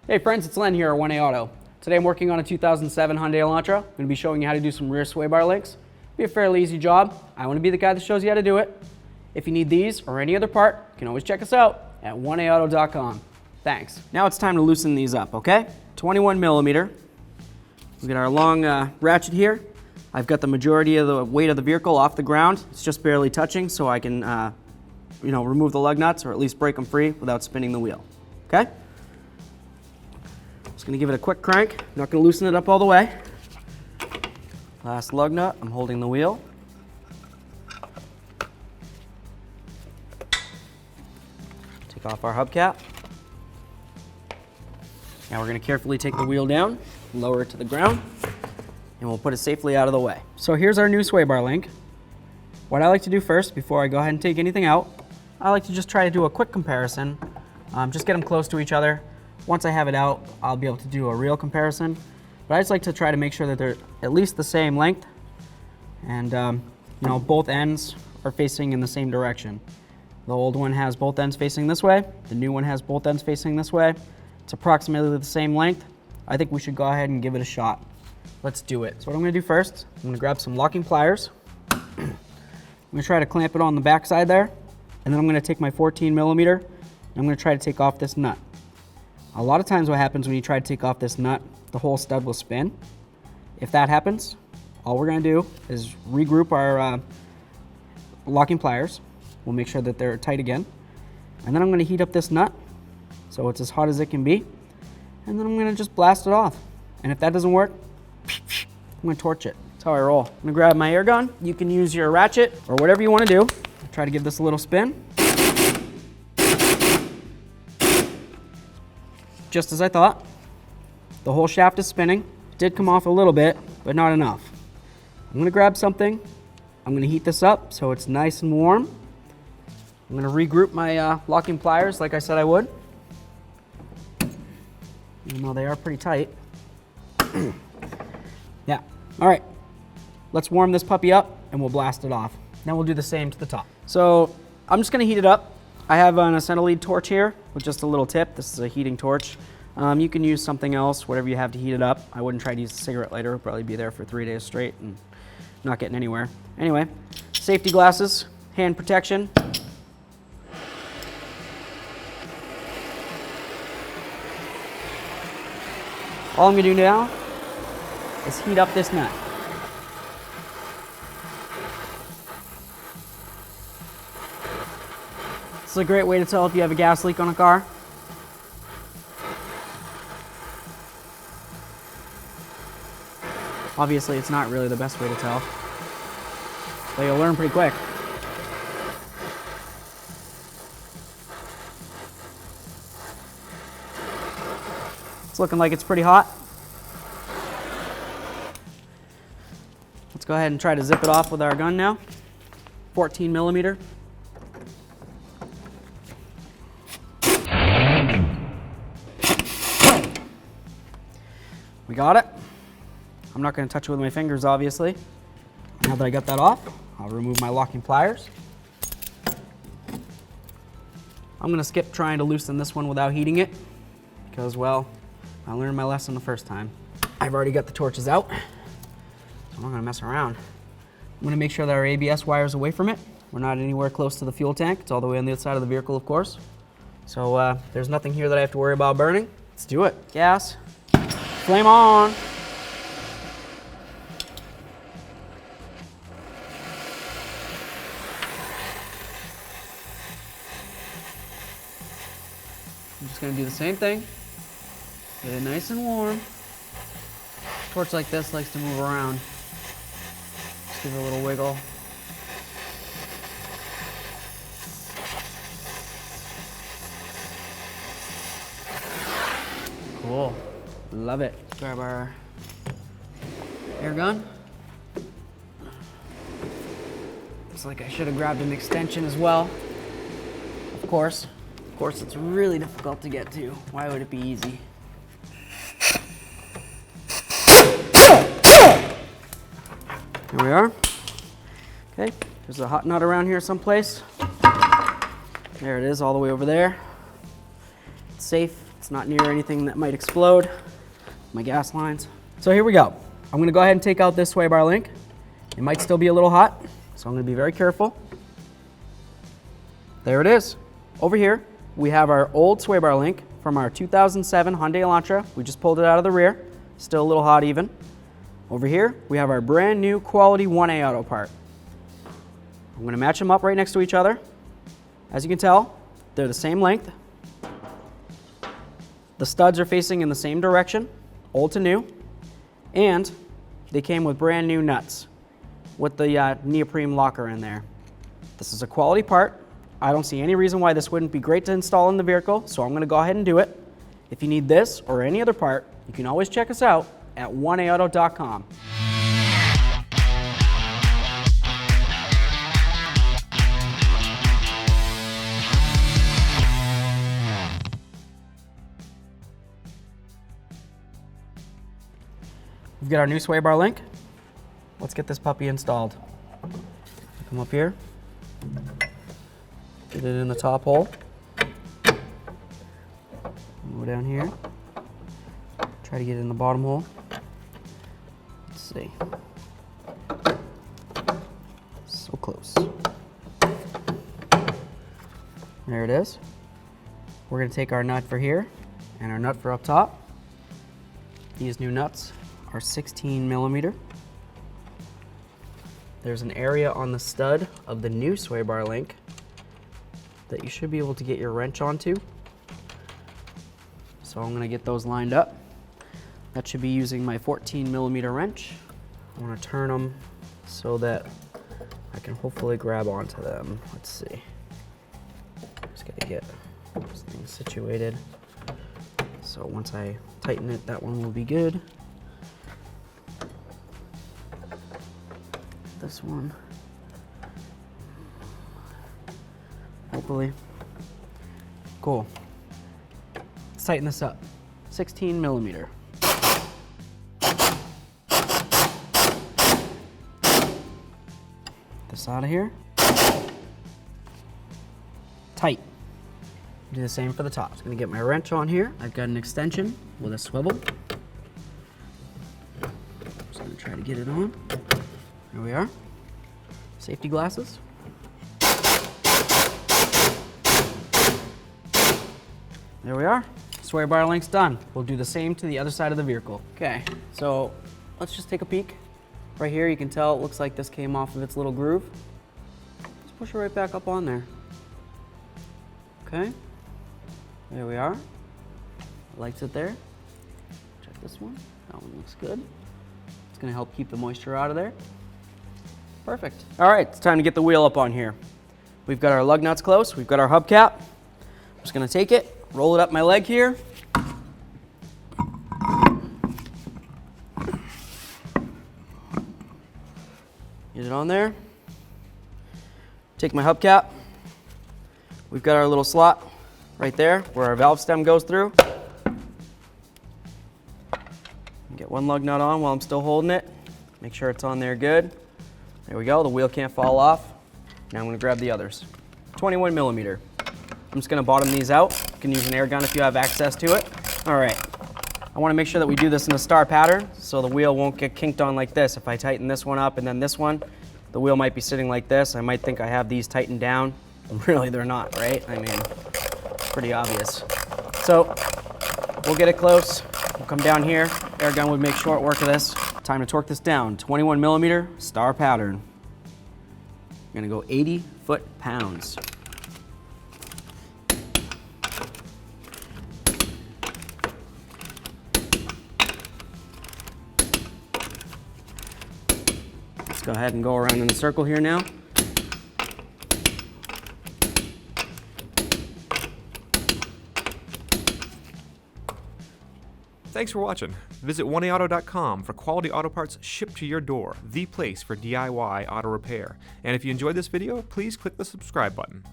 Hey friends, it's Len here at 1A Auto. Today I'm working on a 2007 Hyundai Elantra. I'm going to be showing you how to do some rear sway bar links. It'll be a fairly easy job. I want to be the guy that shows you how to do it. If you need these or any other part, you can always check us out at 1aauto.com. Thanks. Now it's time to loosen these up, okay? 21 millimeter. We've got our long ratchet here. I've got the majority of the weight of the vehicle off the ground. It's just barely touching, so I can remove the lug nuts or at least break them free without spinning the wheel, okay? Just gonna give it a quick crank. I'm not gonna loosen it up all the way. Last lug nut, I'm holding the wheel. Take off our hubcap. Now we're gonna carefully take the wheel down, lower it to the ground, and we'll put it safely out of the way. So here's our new sway bar link. What I like to do first, before I go ahead and take anything out, I like to just try to do a quick comparison. Just get them close to each other. Once I have it out, I'll be able to do a real comparison. But I just like to try to make sure that they're at least the same length, and both ends are facing in the same direction. The old one has both ends facing this way. The new one has both ends facing this way. It's approximately the same length. I think we should go ahead and give it a shot. Let's do it. So what I'm gonna do first, I'm gonna grab some locking pliers. I'm gonna try to clamp it on the back side there, and then I'm gonna take my 14 millimeter, and I'm gonna try to take off this nut. A lot of times what happens when you try to take off this nut, the whole stud will spin. If that happens, all we're gonna do is regroup our locking pliers. We'll make sure that they're tight again. And then I'm gonna heat up this nut so it's as hot as it can be. And then I'm gonna just blast it off. And if that doesn't work, I'm gonna torch it. That's how I roll. I'm gonna grab my air gun. You can use your ratchet or whatever you wanna do. Try to give this a little spin. Just as I thought. The whole shaft is spinning. It did come off a little bit, but not enough. I'm gonna grab something. I'm gonna heat this up so it's nice and warm. I'm gonna regroup my locking pliers like I said I would. Even though they are pretty tight. Yeah, all right. Let's warm this puppy up and we'll blast it off. Then we'll do the same to the top. So I'm just gonna heat it up. I have an acetylene torch here with just a little tip. This is a heating torch. You can use something else, whatever you have to heat it up. I wouldn't try to use a cigarette lighter. It'll probably be there for 3 days straight and not getting anywhere. Anyway, safety glasses, hand protection. All I'm gonna do now is heat up this nut. This is a great way to tell if you have a gas leak on a car. Obviously, it's not really the best way to tell, but you'll learn pretty quick. It's looking like it's pretty hot. Let's go ahead and try to zip it off with our gun now. 14 millimeter. We got it. I'm not going to touch it with my fingers, obviously. Now that I got that off, I'll remove my locking pliers. I'm going to skip trying to loosen this one without heating it because, well, I learned my lesson the first time. I've already got the torches out, so I'm not going to mess around. I'm going to make sure that our ABS wire is away from it. We're not anywhere close to the fuel tank. It's all the way on the other side of the vehicle, of course. So there's nothing here that I have to worry about burning. Let's do it. Gas. Flame on. I'm just gonna do the same thing. Get it nice and warm. A torch like this likes to move around. Just give it a little wiggle. Cool. Love it. Grab our air gun. Looks like I should have grabbed an extension as well. Of course, it's really difficult to get to. Why would it be easy? Here we are. Okay, there's a hot nut around here someplace. There it is, all the way over there. It's safe, It's not near anything that might explode. My gas lines. So here we go. I'm gonna go ahead and take out this sway bar link. It might still be a little hot, so I'm gonna be very careful. There it is. Over here, we have our old sway bar link from our 2007 Hyundai Elantra. We just pulled it out of the rear. Still a little hot even. Over here, we have our brand new quality 1A auto part. I'm gonna match them up right next to each other. As you can tell, they're the same length. The studs are facing in the same direction, old to new, and they came with brand new nuts with the neoprene locker in there. This is a quality part. I don't see any reason why this wouldn't be great to install in the vehicle, so I'm gonna go ahead and do it. If you need this or any other part, you can always check us out at 1aauto.com. We've got our new sway bar link. Let's get this puppy installed. Come up here, get it in the top hole. Go down here, try to get it in the bottom hole. Let's see. So close. There it is. We're gonna take our nut for here and our nut for up top. These new nuts are 16 millimeter. There's an area on the stud of the new sway bar link that you should be able to get your wrench onto. So I'm gonna get those lined up. That should be using my 14 millimeter wrench. I wanna turn them so that I can hopefully grab onto them. Let's see. Just gotta get this thing situated. So once I tighten it, that one will be good. This one, hopefully. Cool. Let's tighten this up. 16 millimeter. This out of here. Tight. Do the same for the top. I'm gonna get my wrench on here. I've got an extension with a swivel. Just gonna try to get it on. Here we are. Safety glasses. There we are. Sway bar link's done. We'll do the same to the other side of the vehicle. Okay, so let's just take a peek. Right here, you can tell it looks like this came off of its little groove. Just push it right back up on there. Okay, there we are. Lights it there. Check this one. That one looks good. It's gonna help keep the moisture out of there. Perfect. All right, it's time to get the wheel up on here. We've got our lug nuts close. We've got our hubcap. I'm just gonna take it, roll it up my leg here. Get it on there. Take my hubcap. We've got our little slot right there where our valve stem goes through. Get one lug nut on while I'm still holding it. Make sure it's on there good. There we go, the wheel can't fall off. Now I'm gonna grab the others. 21 millimeter. I'm just gonna bottom these out. You can use an air gun if you have access to it. All right, I wanna make sure that we do this in a star pattern so the wheel won't get kinked on like this. If I tighten this one up and then this one, the wheel might be sitting like this. I might think I have these tightened down. Really, they're not, right? I mean, pretty obvious. So, we'll get it close. We'll come down here. Air gun would make short work of this. Time to torque this down. 21 millimeter, star pattern. I'm gonna go 80 foot-pounds. Let's go ahead and go around in a circle here now. Thanks for watching. Visit 1aauto.com for quality auto parts shipped to your door, the place for DIY auto repair. And if you enjoyed this video, please click the subscribe button.